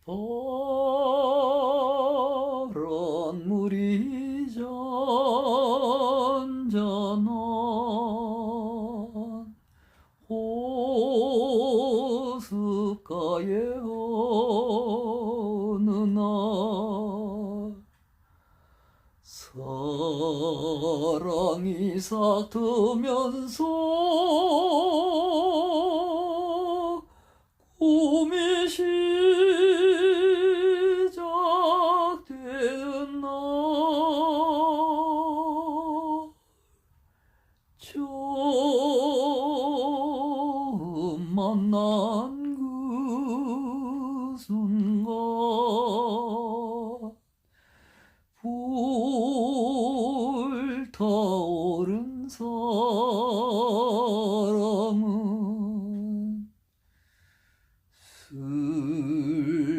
파란 물이 잔잔한 호숫가에 어느 날 사랑이 삭트면서 꿈이 시작되는 날 처음 만난 그 순간 불타오른 사랑은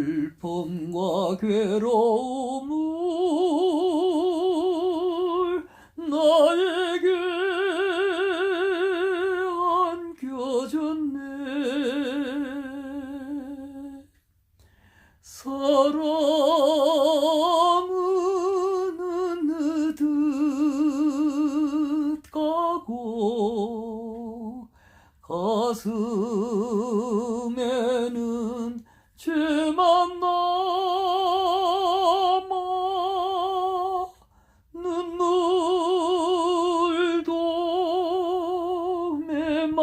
슬픔과 괴로움을 나에게 안겨줬네. 사랑은 느듯 가고 가슴에는 죄만 남아 눈물도 메마른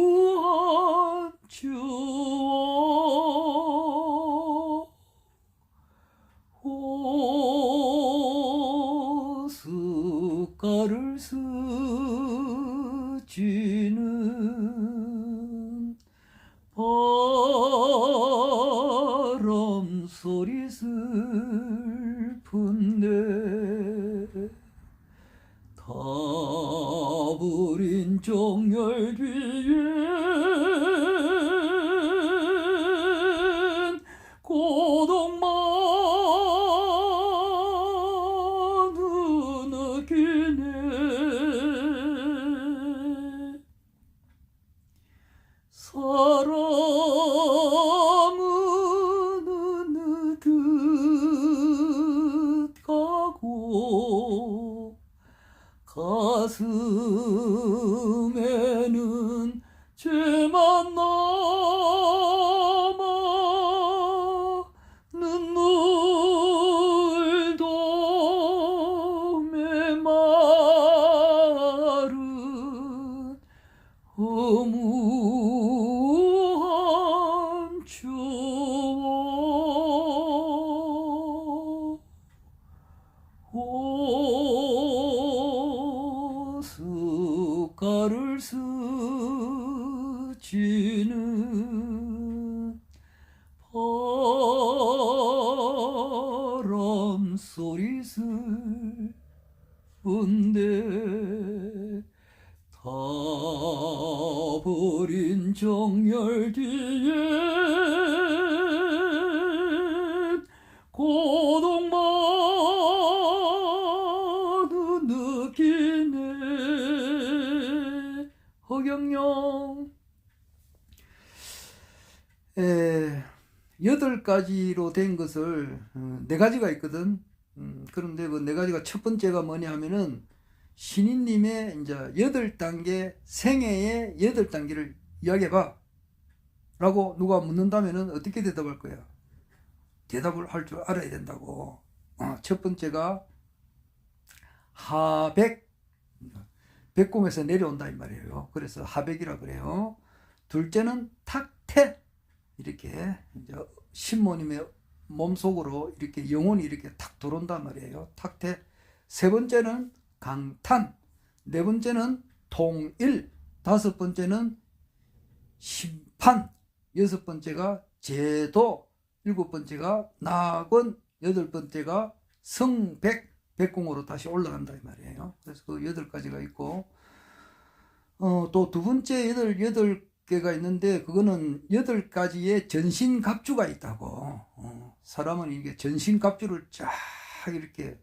허무한 추억 호숫가를 스치는 바람 소리 슬픈데 다 버린 정열 뒤엔 고독만 느끼네. 사랑은 느듯 가고 가슴에는 죄만 남아 눈물도 메마른 허무한 추억 호숫가를 스치는 바람 소리 슬픈데 다 버린 정열 뒤엔 고독만 느끼네. 허경영. 8가지로 된 것을 4가지가 있거든. 그런데 그 4가지가 첫 번째가 뭐냐 하면은 신인님의 이제 8단계 생애의 8단계를 이야기해봐 라고 누가 묻는다면은 어떻게 대답할 거야? 대답을 할 줄 알아야 된다고. 첫 번째가 하백, 백공에서 내려온다 이 말이에요. 그래서 하백이라 그래요. 둘째는 탁태, 이렇게 이제 신모님의 몸속으로 이렇게 영혼이 이렇게 탁 들어온단 말이에요. 탁태. 세 번째는 강탄, 네 번째는 통일, 다섯 번째는 심판, 여섯 번째가 제도, 일곱 번째가 낙원, 여덟 번째가 성백, 백공으로 다시 올라간다 이 말이에요. 그래서 그 8가지가 있고, 또 두 번째 여덟 개가 있는데 그거는 8가지의 전신갑주가 있다고. 사람은 이게 전신갑주를 쫙 이렇게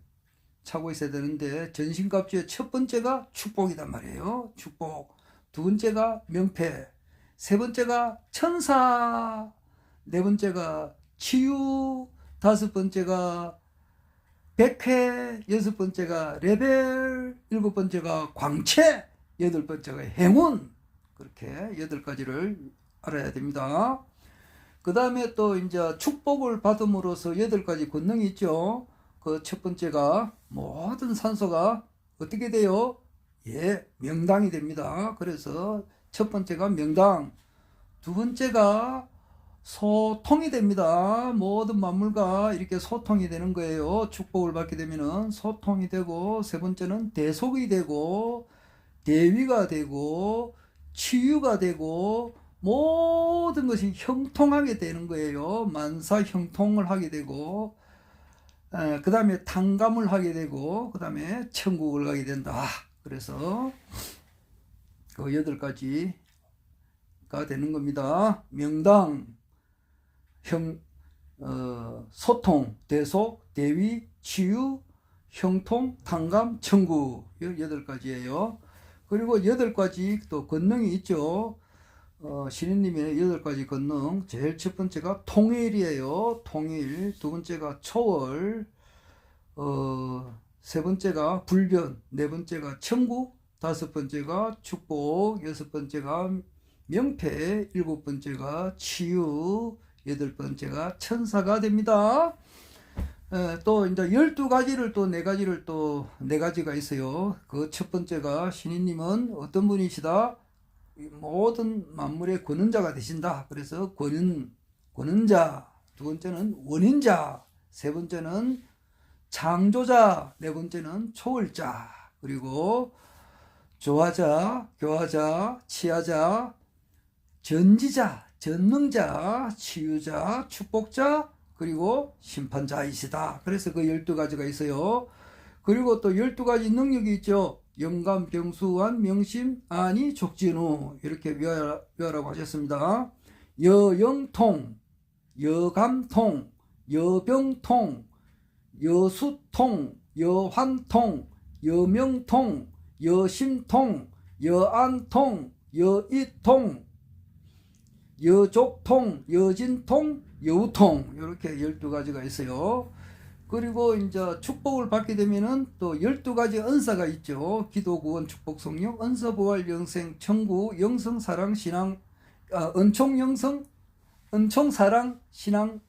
차고 있어야 되는데 전신갑주의 첫 번째가 축복이단 말이에요. 축복. 두 번째가 명패, 세 번째가 천사, 네 번째가 치유, 다섯 번째가 백회, 여섯 번째가 레벨, 일곱 번째가 광채, 여덟 번째가 행운. 그렇게 여덟 가지를 알아야 됩니다. 그 다음에 또 이제 축복을 받음으로써 여덟 가지 권능이 있죠. 그 첫 번째가 모든 산소가 어떻게 돼요? 예, 명당이 됩니다. 그래서 첫 번째가 명당, 두 번째가 소통이 됩니다. 모든 만물과 이렇게 소통이 되는 거예요. 축복을 받게 되면은 소통이 되고, 세 번째는 대속이 되고, 대위가 되고, 치유가 되고, 모든 것이 형통하게 되는 거예요. 만사 형통을 하게 되고, 그 다음에 탕감을 하게 되고, 그 다음에 천국을 가게 된다. 그래서 그 여덟 가지가 되는 겁니다. 명당, 소통, 대속, 대위, 치유, 형통, 탕감, 천국. 여덟 가지예요. 그리고 여덟 가지 또 권능이 있죠. 신인님의 여덟 가지 권능. 제일 첫 번째가 통일이에요. 통일. 두 번째가 초월. 세 번째가 불변. 네 번째가 천국. 다섯 번째가 축복. 여섯 번째가 명패. 일곱 번째가 치유. 여덟 번째가 천사가 됩니다. 또 이제 12가지를 또 4가지를 또 4가지가 있어요. 그 첫 번째가 신인님은 어떤 분이시다? 모든 만물의 권은자가 되신다. 그래서 권은자. 두 번째는 원인자. 세 번째는 창조자. 네 번째는 초월자. 그리고 조화자, 교화자, 치하자, 전지자, 전능자, 치유자, 축복자, 그리고 심판자이시다. 그래서 그 12가지가 있어요. 그리고 또 12가지 능력이 있죠. 영감, 병수환, 명심, 안이, 족진우. 이렇게 외우라고 하셨습니다. 여영통, 여감통, 여병통, 여수통, 여환통, 여명통, 여심통, 여안통, 여이통, 여족통, 여진통, 여우통. 이렇게 12가지가 있어요. 그리고 이제 축복을 받게 되면은 또 12가지 은사가 있죠. 기도, 구원, 축복, 성령, 은사, 부활, 영생, 천국, 영성, 사랑, 신앙, 은총, 영성, 은총, 사랑, 신앙,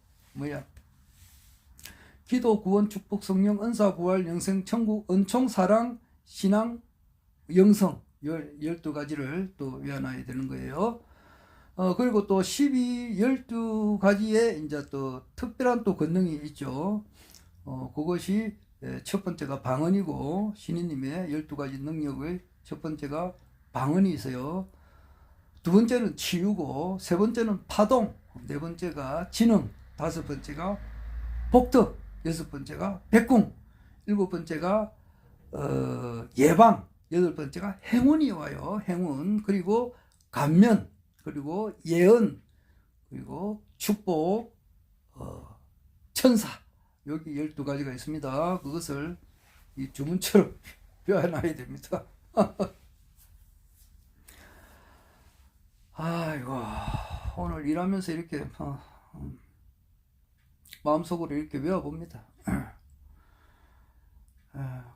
기도, 구원, 축복, 성령, 은사, 부활, 영생, 천국, 은총, 사랑, 신앙, 영성. 12가지를 또 외워놔야 되는 거예요. 그리고 또 12가지의 이제 또 특별한 또 권능이 있죠. 그것이 첫 번째가 방언이고, 신인님의 12가지 능력의 첫 번째가 방언이 있어요. 두 번째는 치유고, 세 번째는 파동, 네 번째가 지능, 다섯 번째가 복덕, 여섯 번째가 백궁, 일곱 번째가 예방, 여덟 번째가 행운이 와요. 행운. 그리고 감면, 그리고 예언, 그리고 축복, 천사. 여기 12가지가 있습니다. 그것을 이 주문처럼 외워놔야 됩니다. 아이고, 오늘 일하면서 이렇게 마음속으로 이렇게 외워봅니다.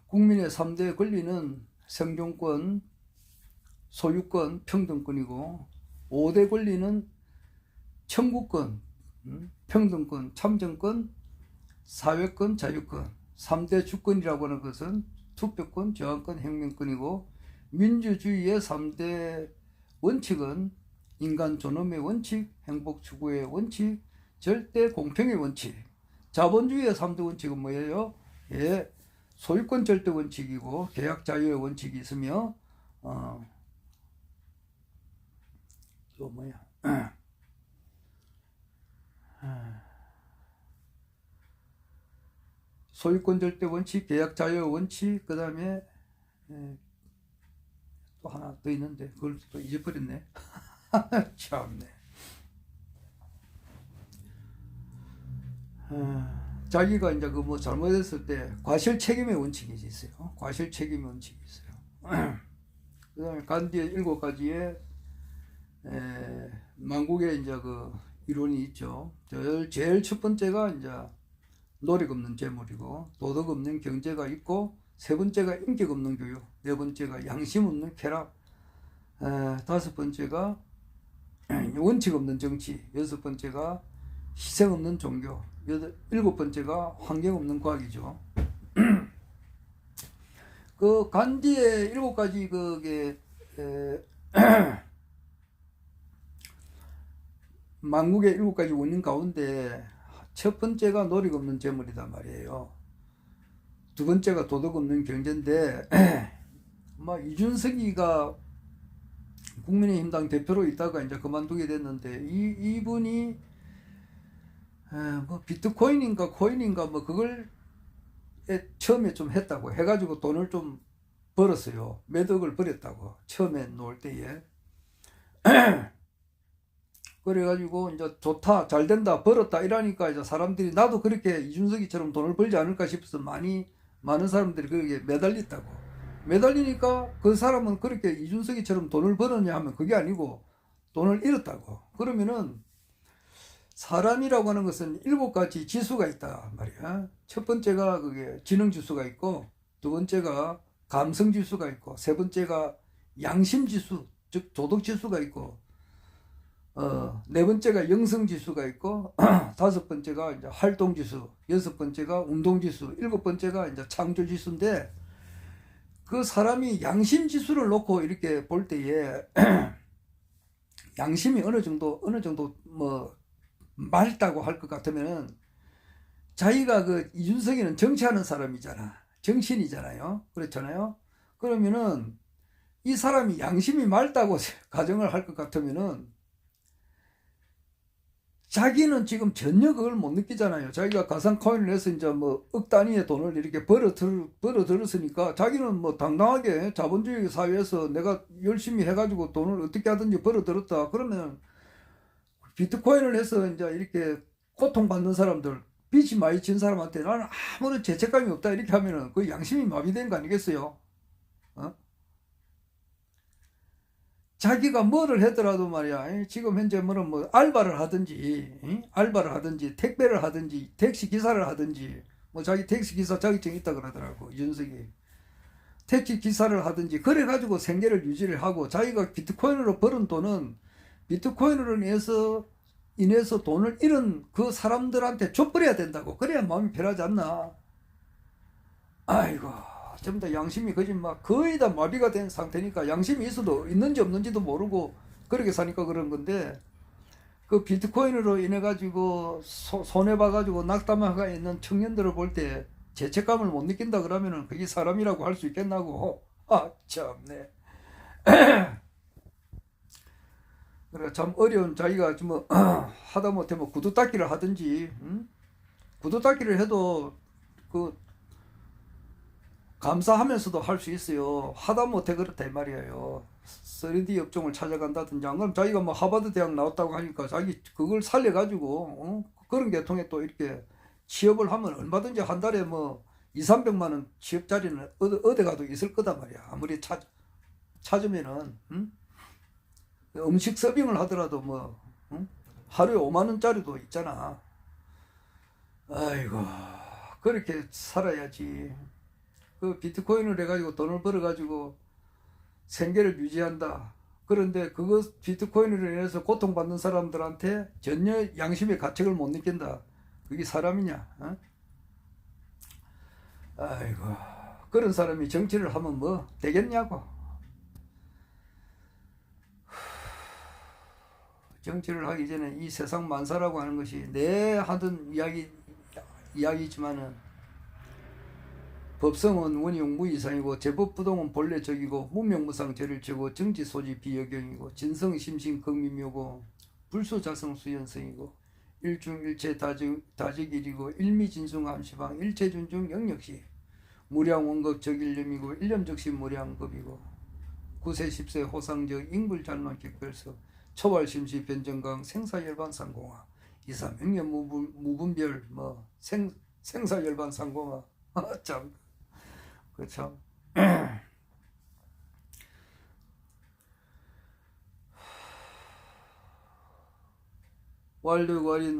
국민의 3대 권리는 생존권, 소유권, 평등권이고, 5대 권리는 청구권, 평등권, 참정권, 사회권, 자유권. 3대 주권이라고 하는 것은 투표권, 저항권, 행명권이고, 민주주의의 3대 원칙은 인간 존엄의 원칙, 행복 추구의 원칙, 절대 공평의 원칙. 자본주의의 3대 원칙은 뭐예요? 예, 소유권 절대 원칙이고, 계약 자유의 원칙이 있으며, 또 뭐야? 소유권 절대 원칙, 계약 자유 원칙, 그 다음에 또 하나 더 있는데 그걸 또 잊어버렸네. 참네. 자기가 이제 그 뭐 잘못했을 때 과실 책임의 원칙이 있어요. 과실 책임의 원칙이 있어요. 그다음에 간디의 7가지의 만국의 이제 그 이론이 있죠. 제일 첫 번째가 이제 노력 없는 재물이고, 도덕 없는 경제가 있고, 세 번째가 인격 없는 교육, 네 번째가 양심 없는 쾌락, 다섯 번째가 원칙 없는 정치, 여섯 번째가 희생 없는 종교, 일곱 번째가 환경 없는 과학이죠. 그 간디의 7가지 그게 만국의 7가지 원인 가운데 첫 번째가 노력 없는 재물이단 말이에요. 두 번째가 도덕 없는 경제인데 이준석이가 국민의힘당 대표로 있다가 이제 그만두게 됐는데 이분이 비트코인인가 코인인가 그걸 처음에 좀 했다고 해가지고 돈을 좀 벌었어요. 몇 억을 벌였다고 처음에 놓을 때에. 그래가지고 이제 좋다, 잘 된다, 벌었다 이러니까 이제 사람들이 나도 그렇게 이준석이처럼 돈을 벌지 않을까 싶어서 많은 사람들이 그렇게 매달렸다고. 매달리니까 그 사람은 그렇게 이준석이처럼 돈을 벌었냐 하면 그게 아니고 돈을 잃었다고. 그러면은 사람이라고 하는 것은 7가지 지수가 있다 말이야. 첫 번째가 그게 지능 지수가 있고, 두 번째가 감성 지수가 있고, 세 번째가 양심 지수, 즉 도덕 지수가 있고, 네 번째가 영성 지수가 있고, 다섯 번째가 이제 활동 지수, 여섯 번째가 운동 지수, 일곱 번째가 이제 창조 지수인데, 그 사람이 양심 지수를 놓고 이렇게 볼 때에 양심이 어느 정도 맑다고 할 것 같으면은, 자기가 그 이준석이는 정치하는 사람이잖아, 정치인이잖아요, 그렇잖아요. 그러면은 이 사람이 양심이 맑다고 가정을 할 것 같으면은 자기는 지금 전혀 그걸 못 느끼잖아요. 자기가 가상 코인을 해서 이제 억 단위의 돈을 이렇게 벌어들었으니까 자기는 당당하게 자본주의 사회에서 내가 열심히 해가지고 돈을 어떻게 하든지 벌어들었다. 그러면 비트코인을 해서 이제 이렇게 고통받는 사람들, 빚이 많이 진 사람한테 나는 아무런 죄책감이 없다 이렇게 하면은 그 양심이 마비된 거 아니겠어요? 자기가 뭐를 하더라도 말이야, 지금 현재 알바를 하든지 택배를 하든지 택시 기사를 하든지, 자기 택시 기사 자격증 있다 그러더라고 이준석이. 택시 기사를 하든지 그래가지고 생계를 유지를 하고, 자기가 비트코인으로 벌은 돈은 비트코인으로 인해서 돈을 잃은 그 사람들한테 줘버려야 된다고. 그래야 마음이 편하지 않나. 아이고, 전부 다 양심이 거의 다 마비가 된 상태니까 양심이 있어도 있는지 없는지도 모르고 그렇게 사니까 그런 건데, 그 비트코인으로 인해 가지고 손해 봐가지고 낙담하가 있는 청년들을 볼 때 죄책감을 못 느낀다 그러면은 그게 사람이라고 할 수 있겠나고. 참네. 그래, 참 어려운, 자기가 하다못해 구두 닦기를 하든지, 구두 닦기를 해도 감사하면서도 할 수 있어요. 하다못해 그렇다 이 말이에요. 3D 업종을 찾아간다든지, 안 그러면 자기가 하버드 대학 나왔다고 하니까 자기 그걸 살려가지고 그런 계통에 또 이렇게 취업을 하면 얼마든지 한 달에 200~300만 원 취업 자리는 어디 가도 있을 거다 말이야. 아무리 찾으면은. 음식 서빙을 하더라도 하루에 5만 원짜리도 있잖아. 아이고, 그렇게 살아야지. 그 비트코인을 해가지고 돈을 벌어가지고 생계를 유지한다. 그런데 그거 비트코인으로 인해서 고통받는 사람들한테 전혀 양심의 가책을 못 느낀다. 그게 사람이냐? 아이고, 그런 사람이 정치를 하면 되겠냐고. 정치를 하기 전에 이 세상 만사라고 하는 것이 내 하던 이야기지만은, 법성은 원용 무이상이고, 제법부동은 본래 적이고, 무명무상 죄를 지고, 정치소지 비여경이고, 진성심신 극미묘고, 불소자성수연성이고, 일중일체 다직일이고, 일미진숭함시방 일체준중 영역시, 무량원급 적일념이고, 일념적시 무량급이고, 구세십세 호상적 인불잘만 객별서, 초발심시 변정강 생사열반상공화, 이삼행년 무분별 생사열반상공화. 참, 그참. 왈득왈인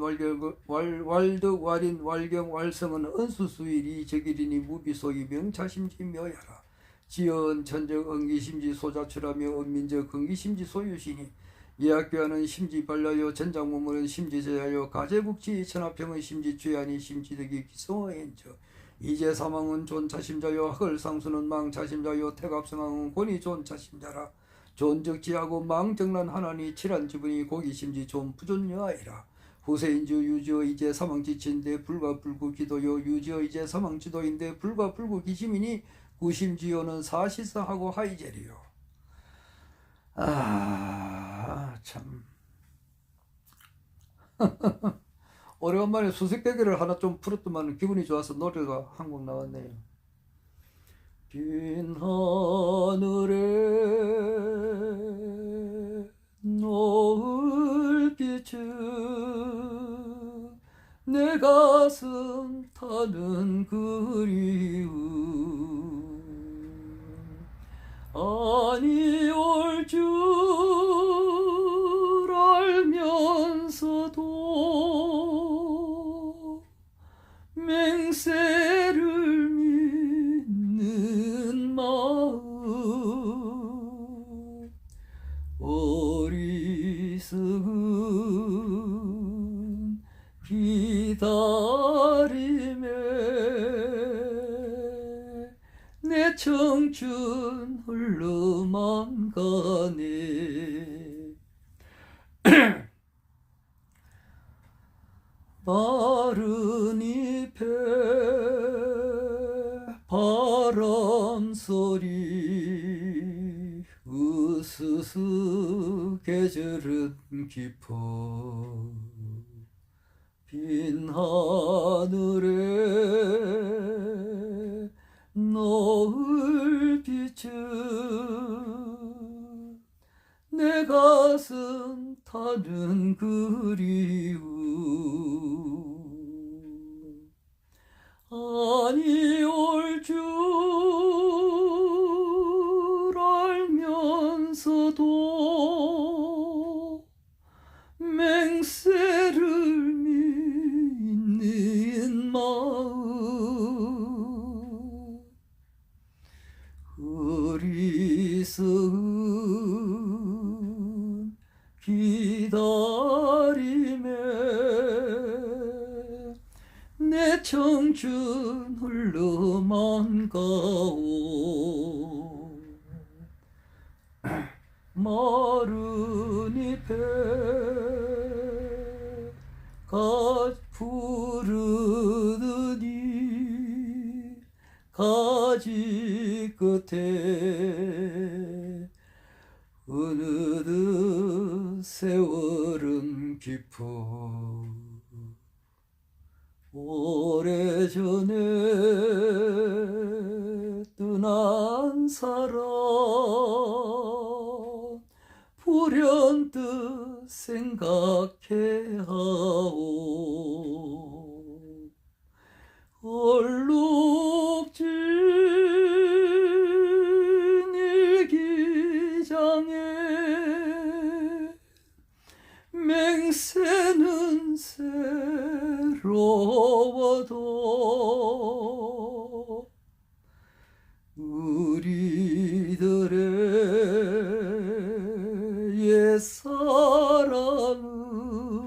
왈득왈인 왈경 왈성은 은수수일이 적일이니 무비소이 명차심지묘야라. 지연 천적 응기심지 소자출하며 은민적 응기심지 소유시니 예학교하는 심지발라요 전장무물은 심지제하여 가제국지 천하평의 심지주야니 심지득이 기성어엔저 이제 사망은 존차심자요 학을상수는 망차심자요 태갑성왕은 권이 존차심자라. 존적지하고 망정난 하나니 칠한 지분이 고기심지 존부존여아이라. 후세인주 유지어 이제 사망지친데 불가불구 기도요 유지어 이제 사망지도인데 불가불구 기심이니 구심지요는 사시사하고 하이제리요. 참 오래간만에 수색대결을 하나 좀 풀었더만 기분이 좋아서 노래가 한 곡 나왔네요. 빈 하늘에 노을빛은 내 가슴 타는 그리움 아니 올 줄 알면서도 맹세를 믿는 마음 어리석은 기다림에 내 청춘 흘러만 가네. 마른 잎에 바람소리 으스스 계절은 깊어 빈 하늘에 노을빛은 내 가슴 타는 그리움 아니 올 줄 알면서도 맹세를 믿는 마음 어리석은 기다림에 내 청춘 흘러만 가오 마른 잎에 푸르더니 가지 끝에 어느덧 세월은 깊어 오래전에 떠난 사람 불현듯 생각해 하오 얼룩진 일기장에 맹세는 새로워도 우리들의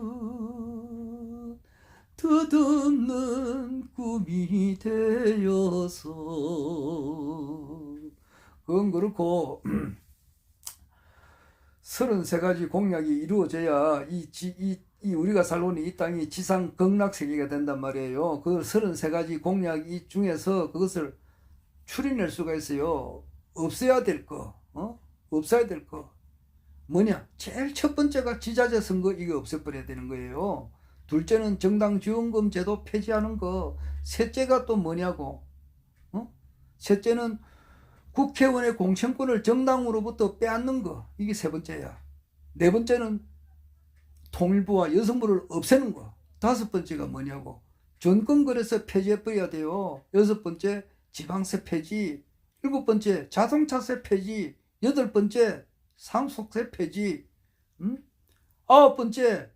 옛사랑은 덧없는 꿈이 되어서 그건 그렇고 33가지 공약이 이루어져야 이 우리가 살고 있는 이 땅이 지상 극락세계가 된단 말이에요. 그 33가지 공약 이 중에서 그것을 추려낼 수가 있어요. 없애야 될 거, 없애야 될 거. 뭐냐? 제일 첫 번째가 지자재 선거 이거 없애버려야 되는 거예요. 둘째는 정당 지원금 제도 폐지하는 거. 셋째가 또 뭐냐고? 셋째는 국회의원의 공천권을 정당으로부터 빼앗는 거. 이게 세 번째야. 네 번째는 통일부와 여성부를 없애는 거. 다섯 번째가 뭐냐고? 전권거래세 폐지해버려야 돼요. 여섯 번째 지방세 폐지. 일곱 번째 자동차세 폐지. 여덟 번째 상속세 폐지. 아홉 번째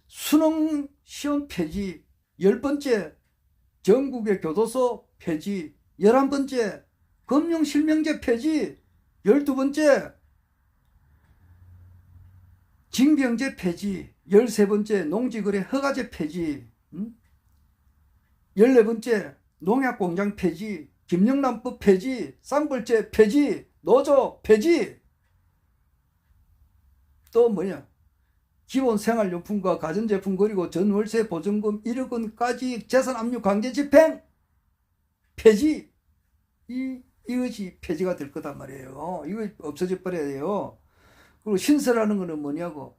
수능 시험 폐지. 10번째, 전국의 교도소 폐지. 11번째, 금융실명제 폐지. 12번째, 징병제 폐지. 13번째, 농지거래 허가제 폐지. 14번째, 농약공장 폐지. 김영란법 폐지. 쌍벌제 폐지. 노조 폐지. 또 뭐냐, 기본생활용품과 가전제품 그리고 전월세 보증금 1억 원까지 재산 압류 강제 집행 폐지. 이것이 폐지가 될 거단 말이에요. 이거 없어져 버려야 돼요. 그리고 신설하는 거는 뭐냐고,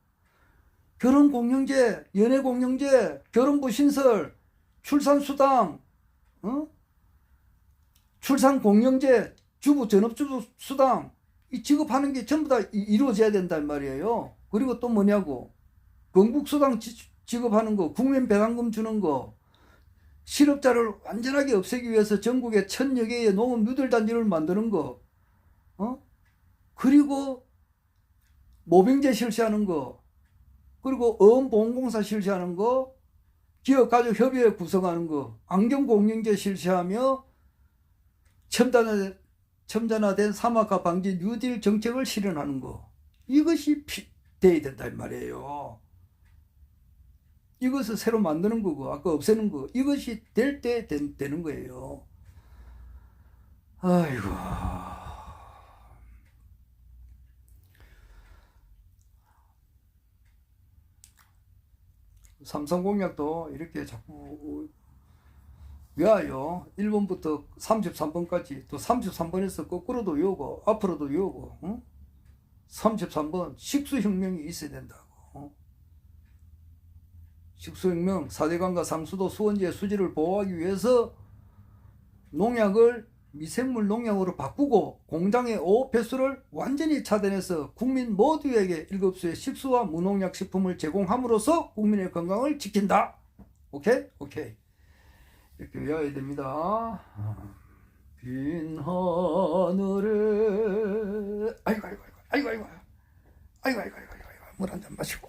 결혼공영제, 연애공영제, 결혼부 신설, 출산수당, 출산공영제, 주부 전업주부 수당, 이 지급하는 게 전부 다 이루어져야 된단 말이에요. 그리고 또 뭐냐고, 건국수당 지급하는 거, 국민배당금 주는 거, 실업자를 완전하게 없애기 위해서 전국에 1000여 개의 농업 누들단지를 만드는 거, 그리고 모병제 실시하는 거, 그리고 어원보험공사 실시하는 거, 기업가족협의회 구성하는 거, 안경공영제 실시하며 첨단화된 사막화 방지 뉴딜 정책을 실현하는 거, 이것이 돼야 된다 이 말이에요. 이것을 새로 만드는 거고 아까 없애는 거, 이것이 될 때 되는 거예요. 아이고, 삼성공약도 이렇게 자꾸 외워요. 1번부터 33번까지. 또 33번에서 거꾸로도 외우고 앞으로도 외우고. 33번 식수혁명이 있어야 된다고. 식수혁명, 4대강과 상수도 수원지의 수질을 보호하기 위해서 농약을 미생물 농약으로 바꾸고 공장의 오폐수를 완전히 차단해서 국민 모두에게 7수의 식수와 무농약 식품을 제공함으로써 국민의 건강을 지킨다. 오케이? 오케이. 이렇게 외워야 됩니다. 빈 하늘에 아이고 물 한 잔 마시고.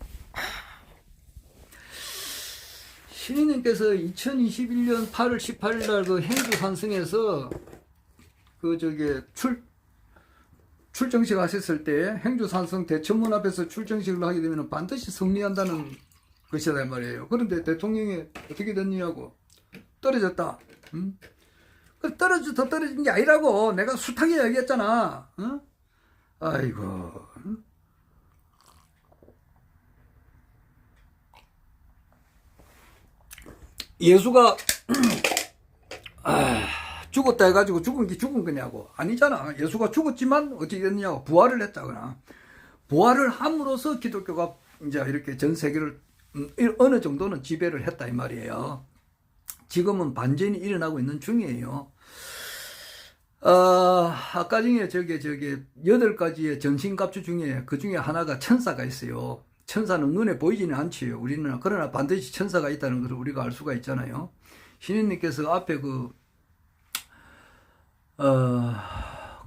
신인님께서 2021년 8월 18일 날 그 행주 산성에서 그 출정식 하셨을 때 행주 산성 대천문 앞에서 출정식을 하게 되면 반드시 승리한다는 것이다 말이에요. 그런데 대통령이 어떻게 됐느냐고, 떨어졌다. 그 떨어진 게 아니라고 내가 숱하게 얘기했잖아. 아이고. 예수가 죽었다 해가지고 죽은 거냐고. 아니잖아. 예수가 죽었지만 어떻게 됐냐고, 부활을 했다거나. 부활을 함으로써 기독교가 이제 이렇게 전 세계를 어느 정도는 지배를 했다 이 말이에요. 지금은 반전이 일어나고 있는 중이에요. 아까 중에 저게 8가지의 전신갑주 중에 그 중에 하나가 천사가 있어요. 천사는 눈에 보이지는 않지요, 우리는. 그러나 반드시 천사가 있다는 것을 우리가 알 수가 있잖아요. 신인님께서 앞에 그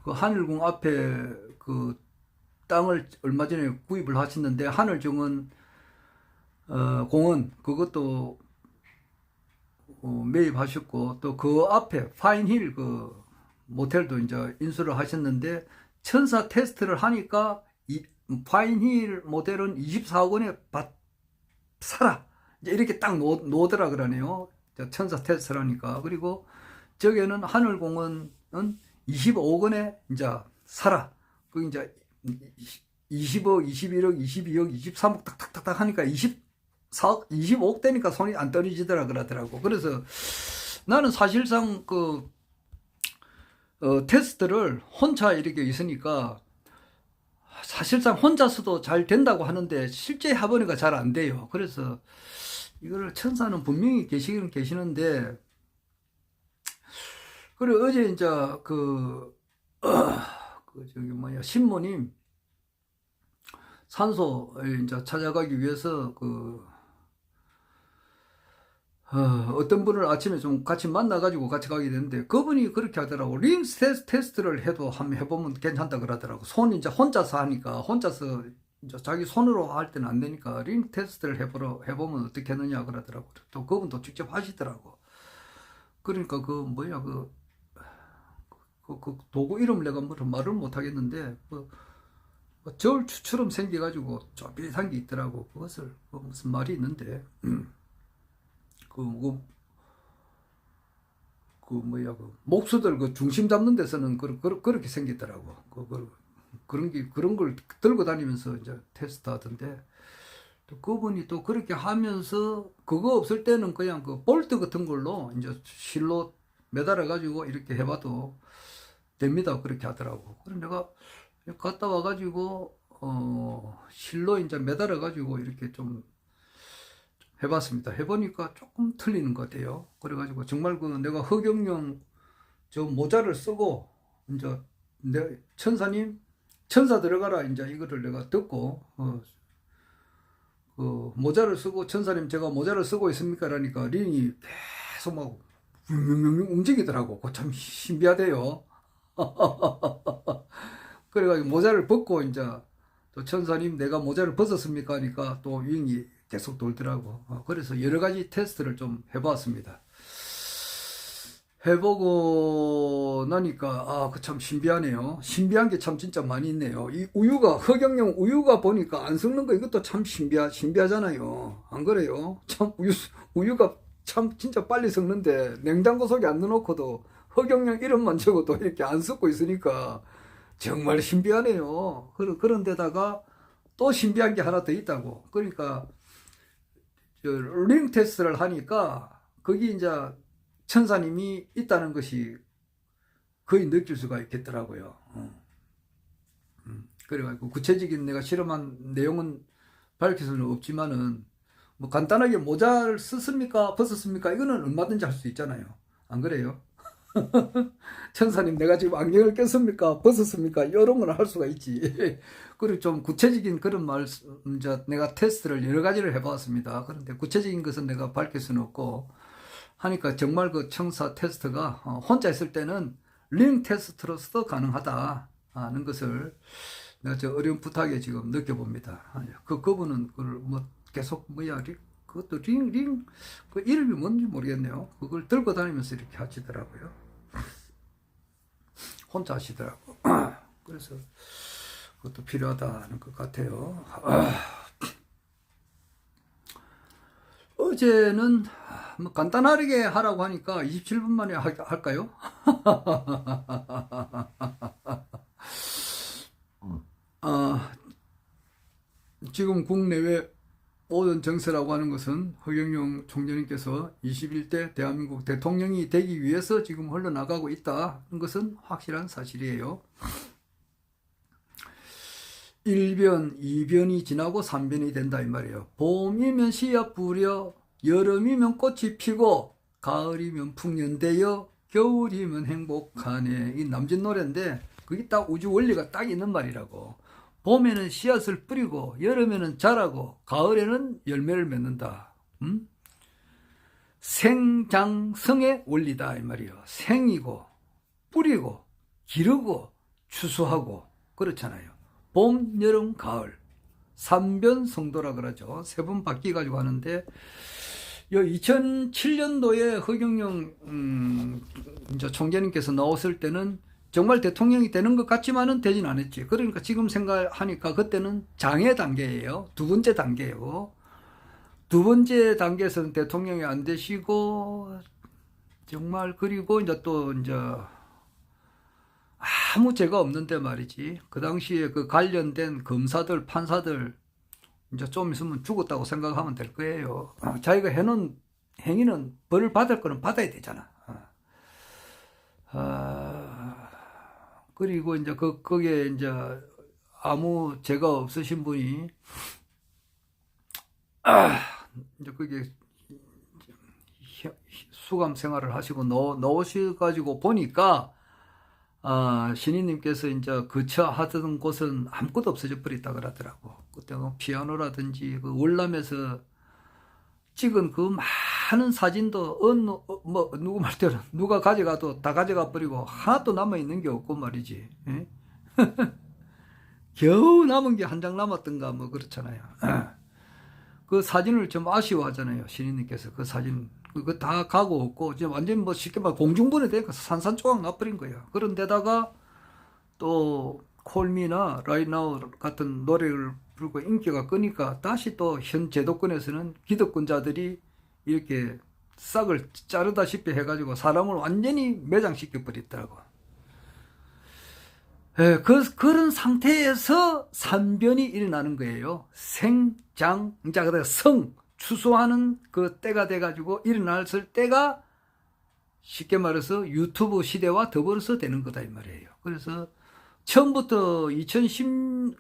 하늘궁 앞에 그 땅을 얼마 전에 구입을 하셨는데, 하늘정원 공원 그것도 매입하셨고, 또 그 앞에 파인힐 그 모텔도 이제 인수를 하셨는데, 천사 테스트를 하니까 파인힐 모텔은 24억 원에 사라, 이제 이렇게 딱 놓더라 그러네요. 천사 테스트를 하니까. 그리고 저기는 하늘공원은 25억 원에 이제 사라. 그 이제 20억, 21억, 22억, 23억 딱딱딱 하니까 24억, 25억 되니까 손이 안 떨어지더라 그러더라고. 그래서 나는 사실상 그 테스트를 혼자 이렇게 있으니까 사실상 혼자서도 잘 된다고 하는데 실제 해보니까 잘 안 돼요. 그래서 이거를 천사는 분명히 계시긴 계시는데, 그리고 어제 이제 신모님 산소에 이제 찾아가기 위해서 어떤 분을 아침에 좀 같이 만나가지고 같이 가게 되는데, 그분이 그렇게 하더라고. 링스 테스트를 한번 해보면 괜찮다 그러더라고. 손 이제 혼자서 하니까, 혼자서 이제 자기 손으로 할 때는 안 되니까 링 테스트를 해보면 어떻게 하느냐 그러더라고. 또 그분도 직접 하시더라고. 그러니까 그 뭐야 그 도구 이름 내가 뭐 말을 못 하겠는데 뭐 저울추처럼 생겨가지고 쪼빗한 게 있더라고. 그것을 무슨 말이 있는데 그 목수들 그 중심 잡는 데서는 그렇게 생기더라고. 그런 걸 들고 다니면서 이제 테스트 하던데, 또 그분이 또 그렇게 하면서 그거 없을 때는 그냥 그 볼트 같은 걸로 이제 실로 매달아 가지고 이렇게 해봐도 됩니다. 그렇게 하더라고. 그래서 내가 갔다 와가지고 실로 이제 매달아 가지고 이렇게 좀 해봤습니다. 해보니까 조금 틀리는 것 같아요. 그래가지고 정말 그 내가 허경영 저 모자를 쓰고 이제 내 천사님 천사 들어가라 이제 이거를 내가 듣고 그 모자를 쓰고 천사님 제가 모자를 쓰고 있습니까? 라니까 링이 계속 막 움직이더라고. 그거 참 신비하대요. 그래가지고 모자를 벗고 이제 또 천사님 내가 모자를 벗었습니까? 하니까 또 윙이 계속 돌더라고. 그래서 여러 가지 테스트를 좀 해봤습니다. 해보고 나니까 그 참 신비하네요. 신비한 게 참 진짜 많이 있네요. 이 우유가 허경영 우유가 보니까 안 섞는 거 이것도 참 신비하잖아요. 안 그래요? 참 우유가 참 진짜 빨리 섞는데 냉장고 속에 안 넣어놓고도 허경영 이름만 적어도 이렇게 안 섞고 있으니까 정말 신비하네요. 그런 데다가 또 신비한 게 하나 더 있다고. 그러니까 링 테스트를 하니까 거기 이제 천사님이 있다는 것이 거의 느낄 수가 있겠더라고요. 그래가지고 구체적인 내가 실험한 내용은 밝힐 수는 없지만은 뭐 간단하게 모자를 썼습니까? 벗었습니까? 이거는 얼마든지 할 수 있잖아요. 안 그래요? 천사님 내가 지금 안경을 꼈습니까? 벗었습니까? 이런 걸 할 수가 있지. 그리고 좀 구체적인 그런 이제 내가 테스트를 여러 가지를 해봤습니다. 그런데 구체적인 것은 내가 밝힐 수는 없고 하니까 정말 그 청사 테스트가 혼자 있을 때는 링 테스트로서도 가능하다 하는 것을 내가 저 어렴풋하게 지금 느껴봅니다. 그분은 그걸 뭐 계속 그것도 그 이름이 뭔지 모르겠네요. 그걸 들고 다니면서 이렇게 하시더라고요. 혼자 하시더라고. 그래서 그것도 필요하다는 것 같아요. 어제는 뭐 간단하게 하라고 하니까 27분 만에 할까요? 지금 국내외 모든 정세라고 하는 것은 허경영 총재님께서 21대 대한민국 대통령이 되기 위해서 지금 흘러나가고 있다는 것은 확실한 사실이에요. 1변, 2변이 지나고 3변이 된다 이 말이에요. 봄이면 씨앗 뿌려, 여름이면 꽃이 피고, 가을이면 풍년되어, 겨울이면 행복하네. 이 남진 노래인데 그게 딱 우주 원리가 딱 있는 말이라고. 봄에는 씨앗을 뿌리고, 여름에는 자라고, 가을에는 열매를 맺는다. 생장성의 원리다 이 말이에요. 생이고 뿌리고 기르고 추수하고 그렇잖아요. 봄, 여름, 가을 3변성도라 그러죠. 세 번 바뀌어가지고 하는데 2007년도에 허경영 이제 총재님께서 나왔을 때는 정말 대통령이 되는 것 같지만은 되진 않았지. 그러니까 지금 생각하니까 그때는 장애 단계예요. 두 번째 단계예요. 두 번째 단계에서는 대통령이 안 되시고 정말 그리고 이제 또 이제 아무 죄가 없는데 말이지. 그 당시에 그 관련된 검사들, 판사들 이제 좀 있으면 죽었다고 생각하면 될 거예요. 자기가 해놓은 행위는 벌을 받을 거는 받아야 되잖아. 그리고 이제 거기에 이제 아무 죄가 없으신 분이 이제 그게 수감 생활을 하시고 나오셔가지고 보니까 신인님께서 이제 거처하던 곳은 아무것도 없어져 버렸다 그러더라고. 그때 뭐 피아노라든지 그 월남에서 찍은 그 많은 사진도 누구 말대로 누가 가져가도 다 가져가 버리고 하나도 남아 있는 게 없고 말이지. 겨우 남은 게 한 장 남았던가 뭐 그렇잖아요. 그 사진을 좀 아쉬워하잖아요. 신인님께서 그 사진 그거 다 가고 없고 이제 완전 뭐 쉽게 말 공중분해 되니까 산산조각 나버린 거예요. 그런데다가 또 콜미나 Right Now 같은 노래를 부르고 인기가 끄니까 다시 또 현 제도권에서는 기득권자들이 이렇게 싹을 자르다시피 해가지고 사람을 완전히 매장시켜 버렸더라고. 그런 상태에서 산변이 일어나는 거예요. 생장, 성, 추수하는 그 때가 돼가지고 일어났을 때가 쉽게 말해서 유튜브 시대와 더불어서 되는 거다 이 말이에요. 그래서 처음부터 2010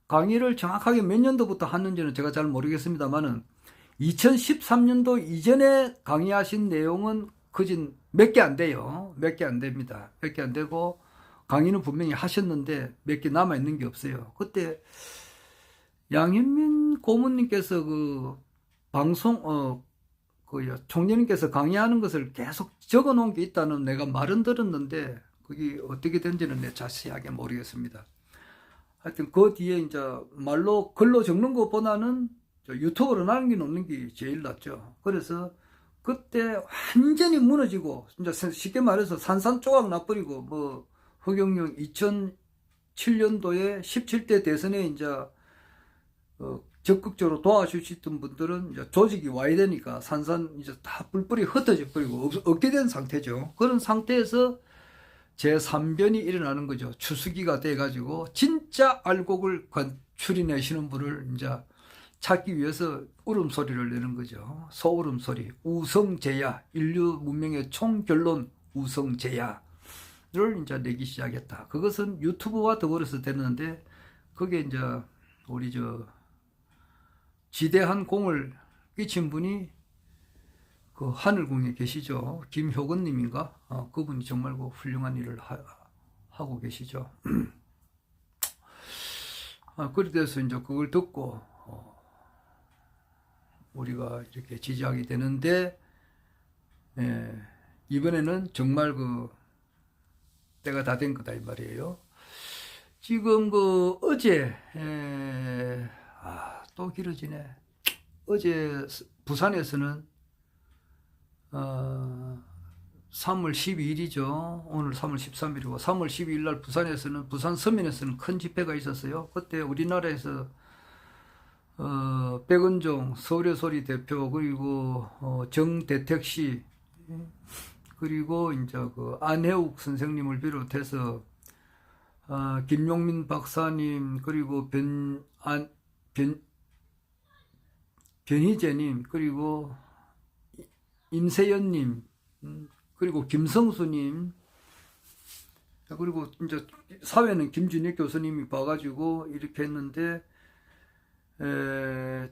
강의를 정확하게 몇 년도부터 했는지는 제가 잘 모르겠습니다만은 2013년도 이전에 강의하신 내용은 그진 몇 개 안 돼요. 몇 개 안 됩니다. 몇 개 안 되고 강의는 분명히 하셨는데 몇 개 남아 있는 게 없어요. 그때 양현민 고문님께서 그 방송 총재님께서 강의하는 것을 계속 적어 놓은 게 있다는 내가 말은 들었는데 그게 어떻게 된지는 내 자세하게 모르겠습니다. 하여튼 그 뒤에 이제 말로 글로 적는 것보다는 유튜브로 남겨놓는 게 제일 낫죠. 그래서 그때 완전히 무너지고 진짜 쉽게 말해서 산산조각 나버리고 뭐 허경영 2007년도에 17대 대선에 이제 적극적으로 도와주시던 분들은 이제 조직이 와야 되니까 산산 이제 다 뿔뿔이 흩어져 버리고 없게 된 상태죠. 그런 상태에서 제3변이 일어나는 거죠. 추수기가 돼가지고 진짜 알곡을 추리내시는 분을 이제 찾기 위해서 울음소리를 내는 거죠. 소울음소리, 우성제야, 인류 문명의 총결론 우성제야를 이제 내기 시작했다. 그것은 유튜브와 더불어서 됐는데 그게 이제 우리 지대한 공을 끼친 분이 그 하늘궁에 계시죠. 김효건님인가? 그분이 정말 그 훌륭한 일을 하고 계시죠. 그래서 이제 그걸 듣고 우리가 이렇게 지지하게 되는데 이번에는 정말 그 때가 다 된 거다 이 말이에요. 지금 그 어제 또 길어지네. 어제 부산에서는 3월 12일이죠. 오늘 3월 13일이고 3월 12일 날 부산에서는 부산 서면에서는 큰 집회가 있었어요. 그때 우리나라에서 백은종 서울의 소리 대표 그리고 정대택 씨 그리고 이제 그 안혜욱 선생님을 비롯해서 김용민 박사님 그리고 변희재님 그리고 임세연님 그리고 김성수님 그리고 이제 사회는 김준익 교수님이 봐가지고 이렇게 했는데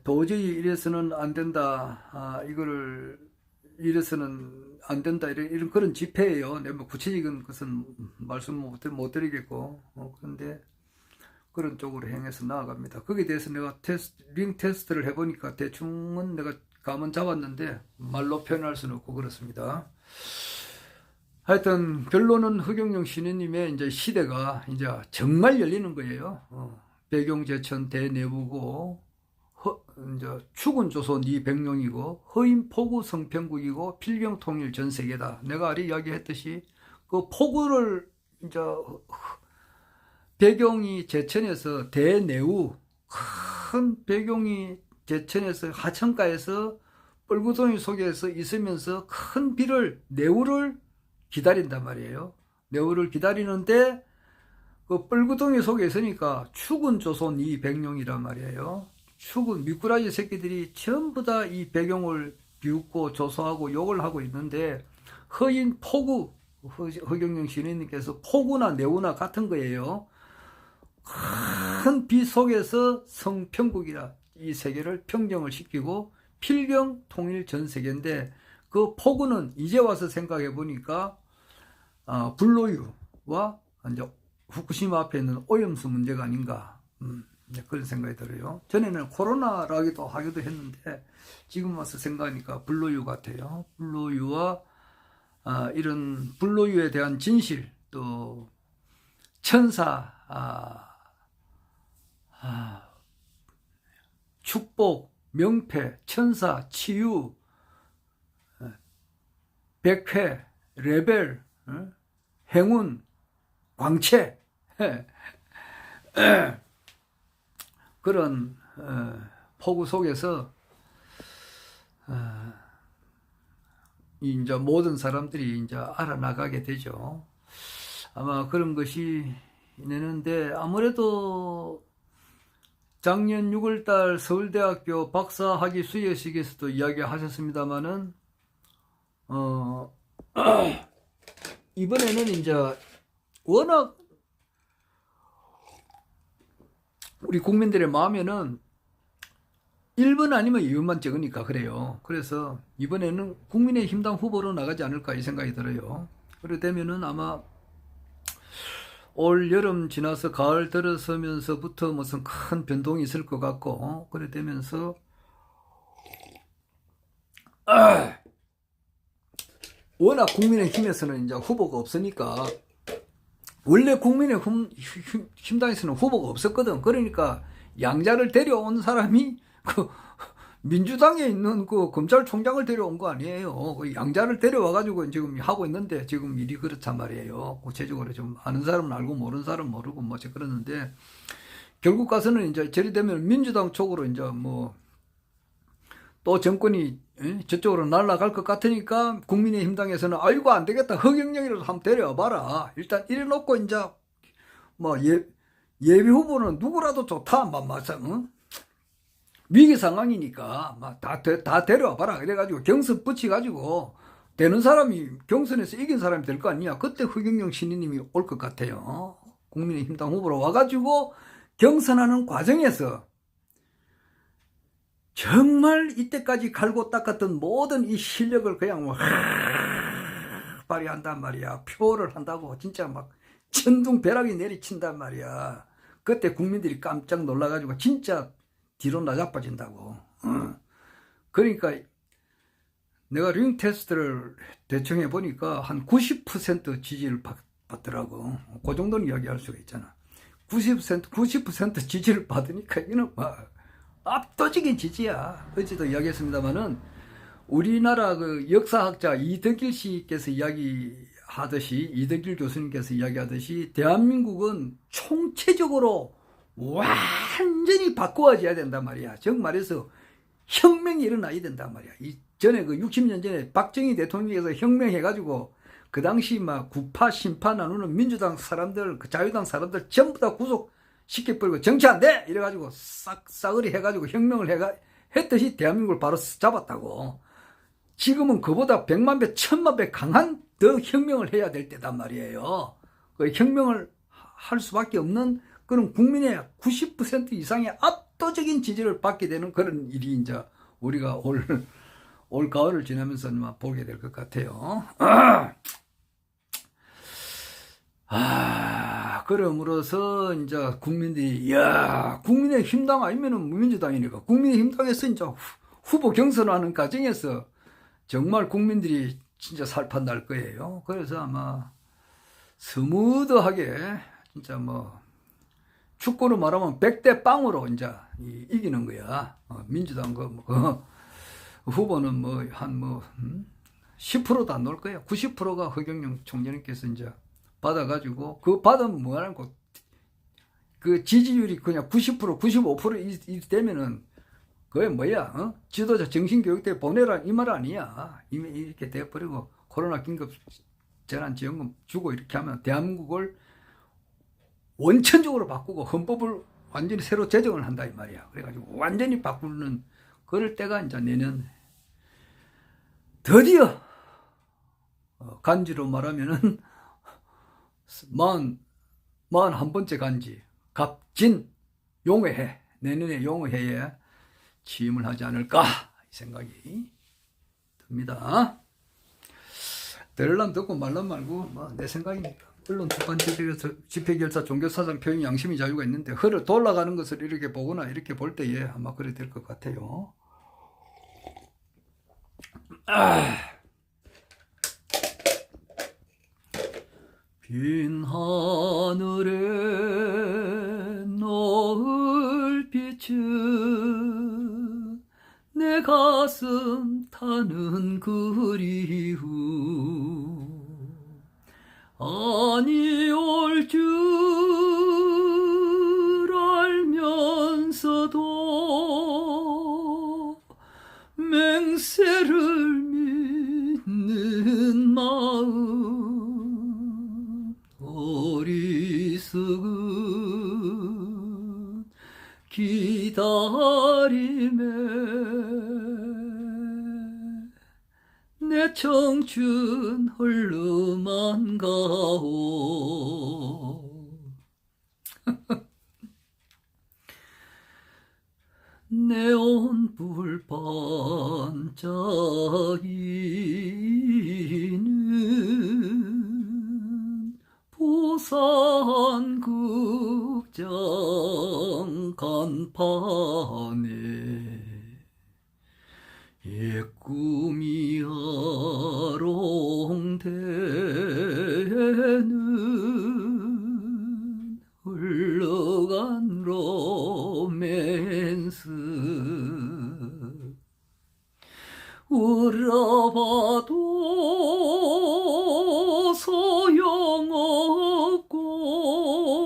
도저히 이래서는 안 된다. 이거를 이래서는 안 된다. 이런 그런 집회예요. 뭐 구체적인 것은 말씀 못 드리겠고 그런데 그런 쪽으로 행해서 나아갑니다. 거기에 대해서 내가 링 테스트를 해보니까 대충은 내가 감은 잡았는데 말로 표현할 수는 없고 그렇습니다. 하여튼 결론은 허경영 신인님의 이제 시대가 이제 정말 열리는 거예요. 배경제천 대내부고 이제 축은 조선 이백룡이고 허인 포구 성평국이고 필경 통일 전 세계다. 내가 아래 이야기했듯이 그 포구를 이제 배경이 제천에서 대내우 큰 배경이 제천에서 하천가에서 뻘구덩이 속에서 있으면서 큰 비를 내우를 기다린단 말이에요. 내우를 기다리는데 그 뻘구덩이 속에 있으니까 축은 조선 이백룡이란 말이에요. 축은 미꾸라지 새끼들이 전부 다 이 배경을 비웃고 조소하고 욕을 하고 있는데 허인 포구 허경영 신인님께서 포구나 내우나 같은 거예요. 큰 비 속에서 성평국이라 이 세계를 평정을 시키고 필경 통일 전 세계인데 그 포구는 이제 와서 생각해 보니까 불로유와 이제 후쿠시마 앞에 있는 오염수 문제가 아닌가 그런 생각이 들어요. 전에는 코로나라기도 하기도 했는데 지금 와서 생각하니까 불로유 같아요. 불로유와 이런 불로유에 대한 진실 또 천사 축복, 명패, 천사, 치유, 백회, 레벨, 행운, 광채 그런 포구 속에서 이제 모든 사람들이 이제 알아나가게 되죠. 아마 그런 것이 있는데, 아무래도 작년 6월달 서울대학교 박사학위 수여식에서도 이야기하셨습니다마는 이번에는 이제 워낙 우리 국민들의 마음에는 1번 아니면 2번만 적으니까 그래요. 그래서 이번에는 국민의힘당 후보로 나가지 않을까 이 생각이 들어요. 그래 되면은 아마 올 여름 지나서 가을 들어서면서부터 무슨 큰 변동이 있을 것 같고, 그래 되면서 워낙 국민의힘에서는 이제 후보가 없으니까, 원래 국민의힘당에서는 후보가 없었거든. 그러니까 양자를 데려온 사람이 그 민주당에 있는 그 검찰총장을 데려온 거 아니에요. 그 양자를 데려와가지고 지금 하고 있는데, 지금 일이 그렇단 말이에요. 구체적으로 좀 아는 사람은 알고 모르는 사람은 모르고 뭐 그러는데, 결국 가서는 이제 저리 되면 민주당 쪽으로 이제 뭐 또 정권이 저쪽으로 날아갈 것 같으니까 국민의힘당에서는 아이고 안 되겠다, 허경영이라도 한번 데려와 봐라. 일단 이래놓고 이제 뭐 예비 후보는 누구라도 좋다. 위기 상황이니까 막 다 데려와 봐라. 그래가지고 경선 붙여가지고 되는 사람이, 경선에서 이긴 사람이 될 거 아니야. 그때 허경영 신인님이 올 것 같아요. 국민의힘당 후보로 와가지고 경선하는 과정에서 정말 이때까지 갈고 닦았던 모든 이 실력을 그냥 뭐 발휘한단 말이야. 표를 한다고 진짜 막 천둥벼락이 내리친단 말이야. 그때 국민들이 깜짝 놀라가지고 진짜 뒤로 나자빠진다고. 그러니까 내가 링 테스트를 대충 해보니까 한 90% 지지를 받더라고. 그 정도는 이야기할 수가 있잖아. 90% 지지를 받으니까 이거는 막 압도적인 지지야. 어제도 이야기했습니다만은 우리나라 그 역사학자 이덕길 씨께서 이야기하듯이, 이덕길 교수님께서 이야기하듯이 대한민국은 총체적으로 완전히 바꾸어져야 된단 말이야. 즉 말해서 혁명이 일어나야 된단 말이야. 전에 그 60년 전에 박정희 대통령께서 혁명해가지고 그 당시 막 구파 신파 나누는 민주당 사람들, 그 자유당 사람들 전부 다 구속시켜버리고 정치 안 돼! 이래가지고 싸그리 해가지고 혁명을 했듯이 대한민국을 바로 잡았다고. 지금은 그보다 100만 배, 1000만 배 강한 더 혁명을 해야 될 때단 말이에요. 그 혁명을 할 수밖에 없는 그런 국민의 90% 이상의 압도적인 지지를 받게 되는 그런 일이 이제 우리가 올 가을을 지나면서 보게 될 것 같아요. 그럼으로써 이제 국민들이, 야, 국민의힘당 아니면은 민주당이니까 국민의힘당에서 이제 후보 경선하는 과정에서 정말 국민들이 진짜 살판 날 거예요. 그래서 아마 스무드하게 진짜 뭐 축구로 말하면 100대 0으로 이제 이기는 거야. 민주당 후보는 뭐 한 10%도 안 넣을 거야. 90%가 허경영 총재님께서 이제 받아가지고, 그 받으면 뭐하는 그 지지율이 그냥 90%, 95% 되면은 그게 뭐야? 지도자 정신교육대 보내라 이 말 아니야. 이미 이렇게 돼버리고 코로나 긴급 재난지원금 주고 이렇게 하면 대한민국을 원천적으로 바꾸고 헌법을 완전히 새로 제정을 한다 이 말이야. 그래가지고 완전히 바꾸는 그럴 때가 이제 내년, 드디어 간지로 말하면은 41번째 간지 갑진 용해해, 내년에 용해에 취임을 하지 않을까 이 생각이 듭니다. 들으려면 듣고 말란 말고 뭐 내 생각이니까. 물론 두판 집회결사 종교사상 표현 양심의 자유가 있는데 흐를 돌아가는 것을 이렇게 보거나 이렇게 볼 때에 아마 그래 될 것 같아요. 빈 하늘에 노을 비춘 내 가슴 타는 그리움 아니 올 줄 알면서도 맹세를 믿는 마음 어리석은 기다림에 내 청춘 홀로만 가오 네온불 반짝이는 부산 극장 간판에 옛 꿈이 아롱대는 흘러간 로맨스 울어봐도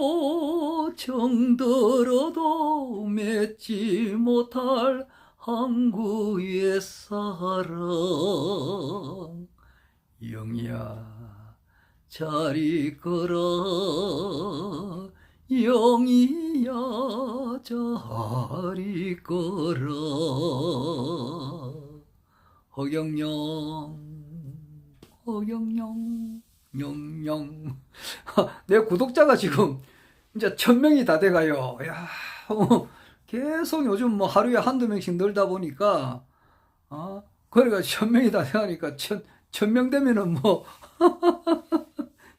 소용없고 정들어도 맺지 못할 항구의 사랑 영희야 잘 있거라 영희야 잘 있거라 허경영 영영 내 구독자가 지금 이제 1000명이 다 돼가요. 야, 계속 요즘 뭐 하루에 한두 명씩 늘다 보니까 그러니까 1000명이 다 돼가니까 1000명 되면은 뭐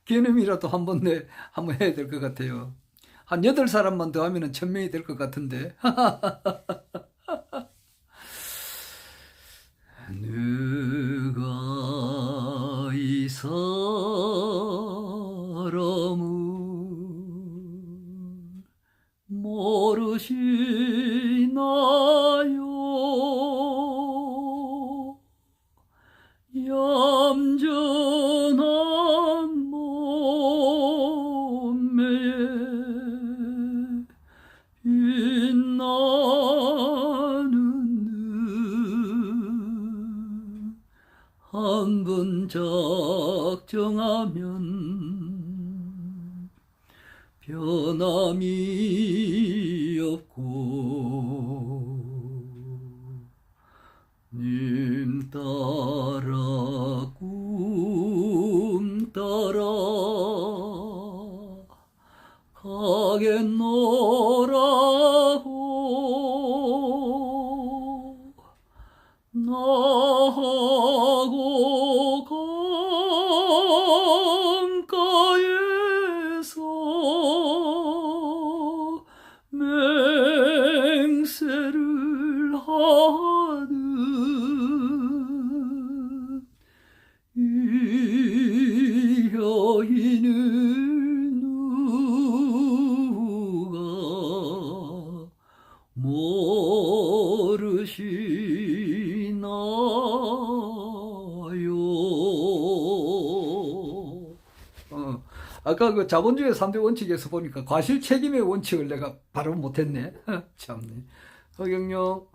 기념이라도 한번 해야 될 것 같아요. 한 8사람만 더 하면은 1000명이 될 것 같은데. 누가 이 사람을 모르시나요? 얌전한 몸매에 빛나는 한 번 작정하면 변함이 없고 님 따라 꿈 따라 가겠노라고 나하고 강가에서 맹세를 하는 이 여인은 누가 모르시나요? 아까 그 자본주의 3대 원칙에서 보니까 과실 책임의 원칙을 내가 발음 못했네. 참네. 허경영.